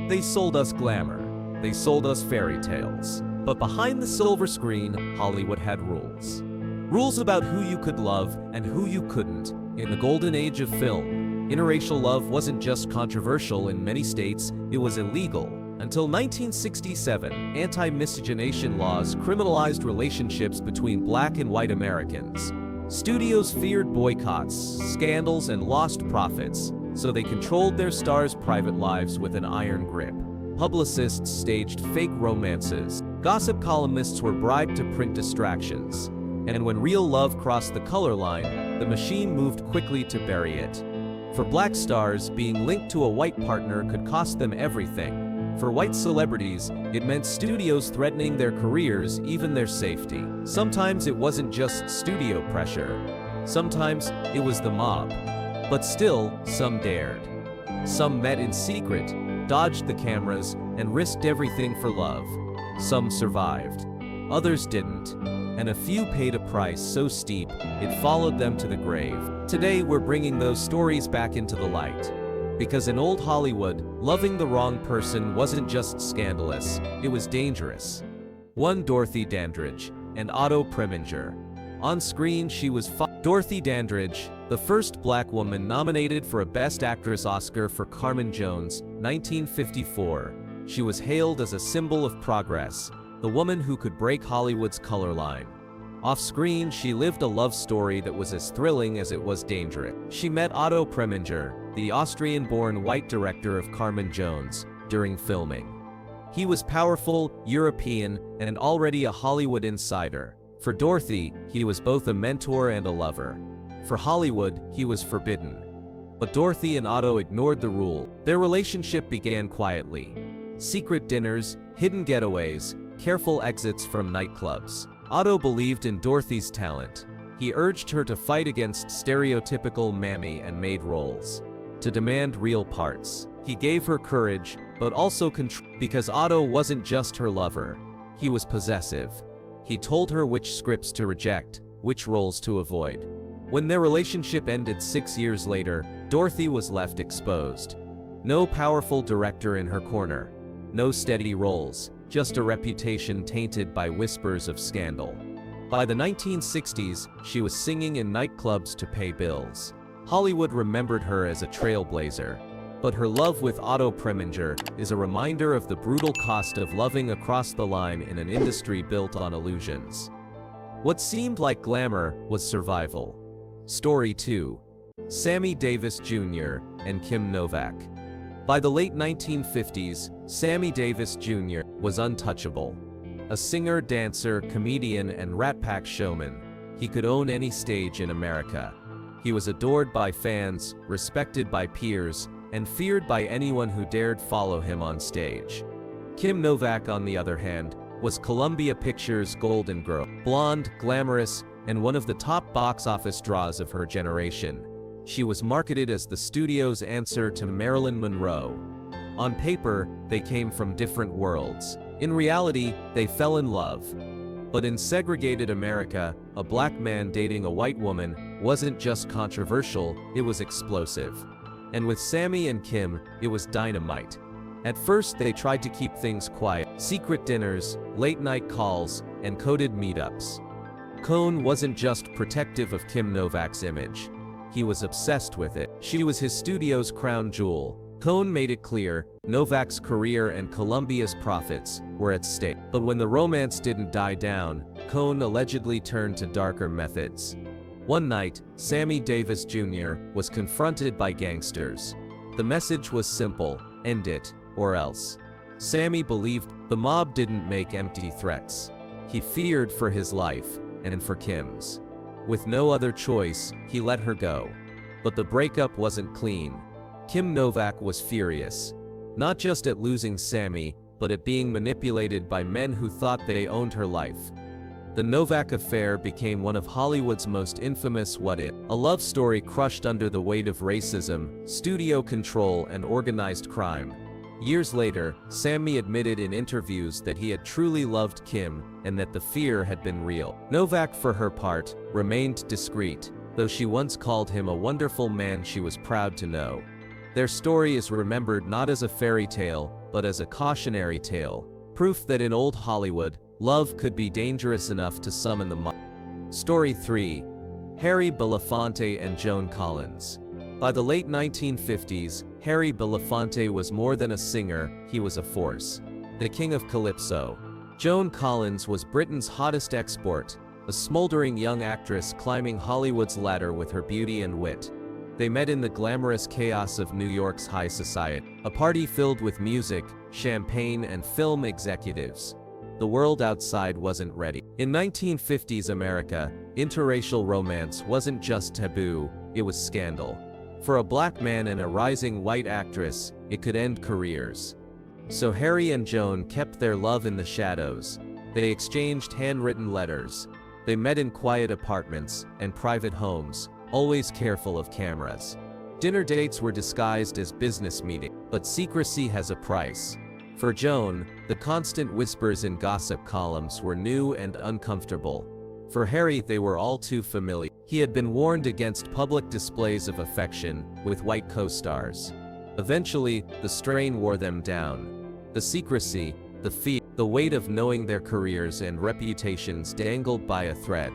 They sold us glamour. They sold us fairy tales. But behind the silver screen, Hollywood had rules. Rules about who you could love and who you couldn't. In the golden age of film, interracial love wasn't just controversial in many states, it was illegal. Until 1967, anti-miscegenation laws criminalized relationships between black and white Americans. Studios feared boycotts, scandals, and lost profits, so they controlled their stars' private lives with an iron grip. Publicists staged fake romances. Gossip columnists were bribed to print distractions. And when real love crossed the color line, the machine moved quickly to bury it. For black stars, being linked to a white partner could cost them everything. For white celebrities, it meant studios threatening their careers, even their safety. Sometimes it wasn't just studio pressure. Sometimes it was the mob. But still, some dared. Some met in secret, dodged the cameras, and risked everything for love. Some survived. Others didn't. And a few paid a price so steep, it followed them to the grave. Today, we're bringing those stories back into the light. Because in old Hollywood, loving the wrong person wasn't just scandalous, it was dangerous. One Dorothy Dandridge and Otto Preminger. On screen, she was Dorothy Dandridge, the first black woman nominated for a Best Actress Oscar for Carmen Jones, 1954. She was hailed as a symbol of progress, the woman who could break Hollywood's color line. Off-screen, she lived a love story that was as thrilling as it was dangerous. She met Otto Preminger, the Austrian-born white director of Carmen Jones, during filming. He was powerful, European, and already a Hollywood insider. For Dorothy, he was both a mentor and a lover. For Hollywood, he was forbidden. But Dorothy and Otto ignored the rule. Their relationship began quietly. Secret dinners, hidden getaways, careful exits from nightclubs. Otto believed in Dorothy's talent. He urged her to fight against stereotypical mammy and maid roles, to demand real parts. He gave her courage, but also control, because Otto wasn't just her lover. He was possessive. He told her which scripts to reject, which roles to avoid. When their relationship ended 6 years later, Dorothy was left exposed. No powerful director in her corner. No steady roles. Just a reputation tainted by whispers of scandal. By the 1960s, she was singing in nightclubs to pay bills. Hollywood remembered her as a trailblazer. But her love with Otto Preminger is a reminder of the brutal cost of loving across the line in an industry built on illusions. What seemed like glamour was survival. Story 2. Sammy Davis Jr. and Kim Novak. By the late 1950s, Sammy Davis Jr. was untouchable. A singer, dancer, comedian, and Rat Pack showman, he could own any stage in America. He was adored by fans, respected by peers, and feared by anyone who dared follow him on stage. Kim Novak, on the other hand, was Columbia Pictures' Golden Girl. Blonde, glamorous, and one of the top box office draws of her generation. She was marketed as the studio's answer to Marilyn Monroe. On paper, they came from different worlds. In reality, they fell in love. But in segregated America, a black man dating a white woman wasn't just controversial, it was explosive. And with Sammy and Kim, it was dynamite. At first, they tried to keep things quiet. Secret dinners, late-night calls, and coded meetups. Cohn wasn't just protective of Kim Novak's image. He was obsessed with it. She was his studio's crown jewel. Cohn made it clear, Novak's career and Columbia's profits were at stake. But when the romance didn't die down, Cohn allegedly turned to darker methods. One night, Sammy Davis Jr. was confronted by gangsters. The message was simple: end it, or else. Sammy believed the mob didn't make empty threats. He feared for his life, and for Kim's. With no other choice, he let her go. But the breakup wasn't clean. Kim Novak was furious. Not just at losing Sammy, but at being manipulated by men who thought they owned her life. The Novak affair became one of Hollywood's most infamous what-if. A love story crushed under the weight of racism, studio control, and organized crime. Years later, Sammy admitted in interviews that he had truly loved Kim and that the fear had been real. Novak, for her part, remained discreet, though she once called him a wonderful man she was proud to know. Their story is remembered not as a fairy tale, but as a cautionary tale, proof that in old Hollywood, love could be dangerous enough to summon the Story 3. Harry Belafonte and Joan Collins. By the late 1950s, Harry Belafonte was more than a singer, he was a force. The king of Calypso. Joan Collins was Britain's hottest export, a smoldering young actress climbing Hollywood's ladder with her beauty and wit. They met in the glamorous chaos of New York's high society, a party filled with music, champagne, and film executives. The world outside wasn't ready. In 1950s America, interracial romance wasn't just taboo, it was scandal. For a black man and a rising white actress, it could end careers. So Harry and Joan kept their love in the shadows. They exchanged handwritten letters. They met in quiet apartments and private homes, always careful of cameras. Dinner dates were disguised as business meetings, but secrecy has a price. For Joan, the constant whispers in gossip columns were new and uncomfortable. For Harry, they were all too familiar. He had been warned against public displays of affection with white co-stars. Eventually, the strain wore them down. The secrecy, the fear, the weight of knowing their careers and reputations dangled by a thread.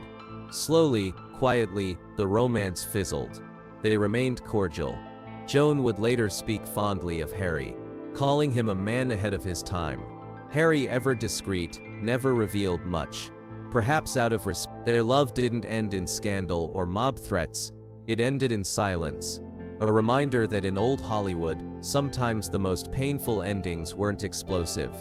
Slowly, quietly, the romance fizzled. They remained cordial. Joan would later speak fondly of Harry, calling him a man ahead of his time. Harry, ever discreet, never revealed much. Perhaps out of respect. Their love didn't end in scandal or mob threats, it ended in silence. A reminder that in old Hollywood, sometimes the most painful endings weren't explosive.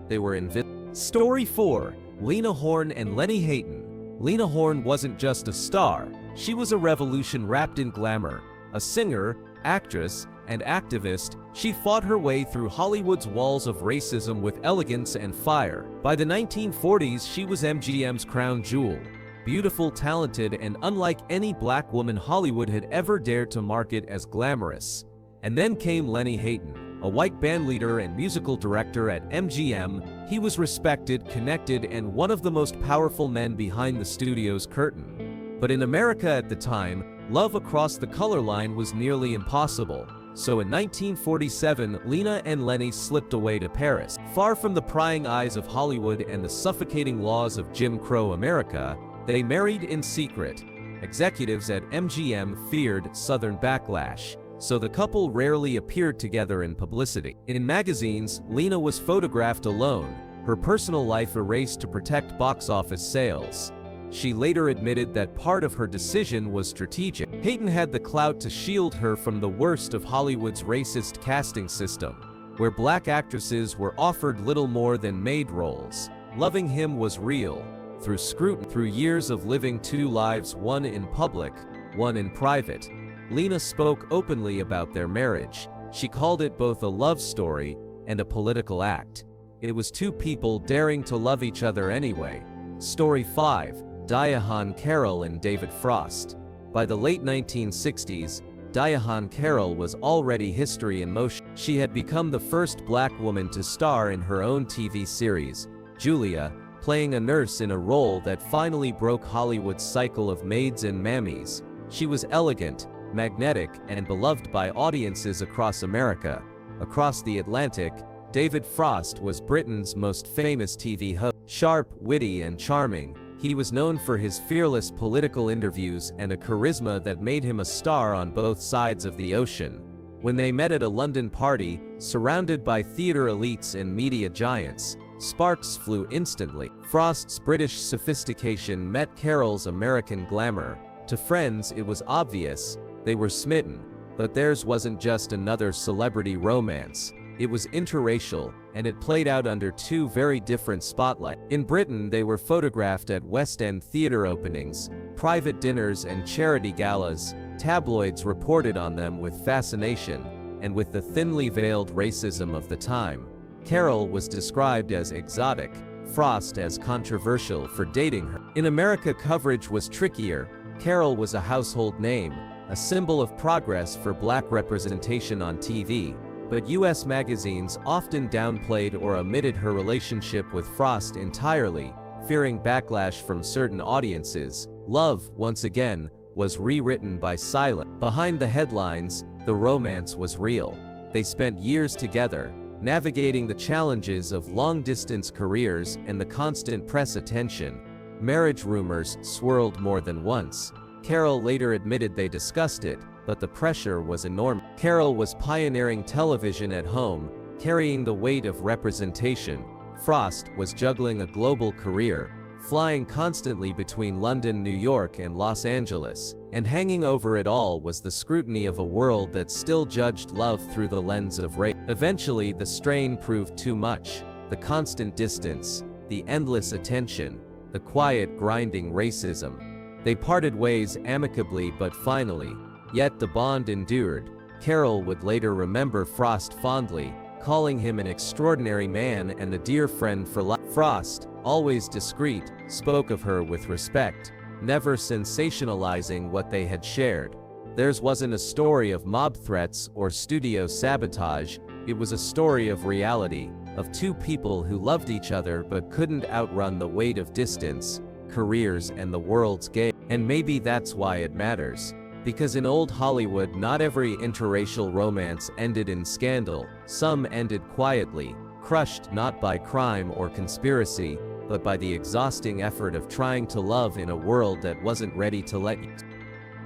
They were invisible. Story 4. Lena Horne and Lenny Hayton. Lena Horne wasn't just a star, she was a revolution wrapped in glamour. A singer, actress, and activist, she fought her way through Hollywood's walls of racism with elegance and fire. By the 1940s, she was MGM's crown jewel. Beautiful, talented, and unlike any black woman Hollywood had ever dared to market as glamorous. And then came Lenny Hayton, a white bandleader and musical director at MGM. He was respected, connected, and one of the most powerful men behind the studio's curtain. But in America at the time, love across the color line was nearly impossible. So in 1947, Lena and Lenny slipped away to Paris. Far from the prying eyes of Hollywood and the suffocating laws of Jim Crow America, they married in secret. Executives at MGM feared Southern backlash, so the couple rarely appeared together in publicity. In magazines, Lena was photographed alone, her personal life erased to protect box office sales. She later admitted that part of her decision was strategic. Hayton had the clout to shield her from the worst of Hollywood's racist casting system, where black actresses were offered little more than maid roles. Loving him was real. Through scrutiny, through years of living two lives, one in public, one in private, Lena spoke openly about their marriage. She called it both a love story and a political act. It was two people daring to love each other anyway. Story 5. Diahann Carroll and David Frost. By the late 1960s, Diahann Carroll was already history in motion. She had become the first black woman to star in her own TV series, Julia, playing a nurse in a role that finally broke Hollywood's cycle of maids and mammies. She was elegant, magnetic, and beloved by audiences across America. Across the Atlantic, David Frost was Britain's most famous TV host. Sharp, witty, and charming, he was known for his fearless political interviews and a charisma that made him a star on both sides of the ocean. When they met at a London party, surrounded by theater elites and media giants, sparks flew instantly. Frost's British sophistication met Carroll's American glamour. To friends, it was obvious they were smitten, but theirs wasn't just another celebrity romance. It was interracial, and it played out under two very different spotlights. In Britain, they were photographed at West End theater openings, private dinners, and charity galas. Tabloids reported on them with fascination, and with the thinly veiled racism of the time. Carroll was described as exotic, Frost as controversial for dating her. In America, coverage was trickier. Carroll was a household name, a symbol of progress for black representation on TV. But US magazines often downplayed or omitted her relationship with Frost entirely, fearing backlash from certain audiences. Love, once again, was rewritten by silence. Behind the headlines, the romance was real. They spent years together, navigating the challenges of long-distance careers and the constant press attention. Marriage rumors swirled more than once. Carroll later admitted they discussed it, but the pressure was enormous. Carroll was pioneering television at home, carrying the weight of representation. Frost was juggling a global career, flying constantly between London, New York, and Los Angeles, and hanging over it all was the scrutiny of a world that still judged love through the lens of race. Eventually, the strain proved too much. The constant distance, the endless attention, the quiet, grinding racism. They parted ways amicably but finally, yet the bond endured. Carroll would later remember Frost fondly, calling him an extraordinary man and a dear friend for life. Frost, always discreet, spoke of her with respect, never sensationalizing what they had shared. Theirs wasn't a story of mob threats or studio sabotage, it was a story of reality, of two people who loved each other but couldn't outrun the weight of distance, careers, and the world's gaze. And maybe that's why it matters. Because in old Hollywood, not every interracial romance ended in scandal. Some ended quietly, crushed not by crime or conspiracy, but by the exhausting effort of trying to love in a world that wasn't ready to let you.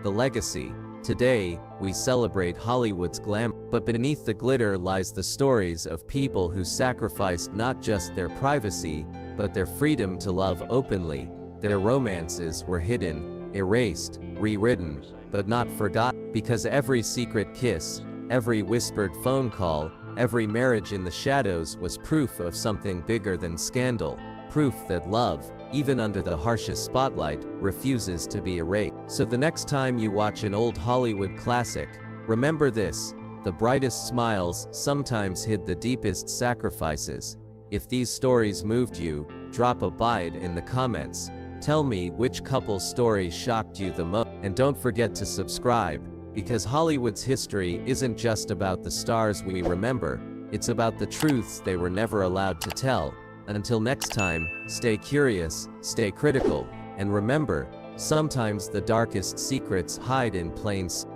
The legacy. Today, we celebrate Hollywood's glam, but beneath the glitter lies the stories of people who sacrificed not just their privacy, but their freedom to love openly. Their romances were hidden, erased, rewritten, but not forgotten, because every secret kiss, every whispered phone call, every marriage in the shadows was proof of something bigger than scandal, proof that love, even under the harshest spotlight, refuses to be erased. So the next time you watch an old Hollywood classic, remember this: the brightest smiles sometimes hid the deepest sacrifices. If these stories moved you, drop a bite in the comments. Tell me which couple's story shocked you the most. And don't forget to subscribe, because Hollywood's history isn't just about the stars we remember, it's about the truths they were never allowed to tell. Until next time, stay curious, stay critical, and remember, sometimes the darkest secrets hide in plain sight.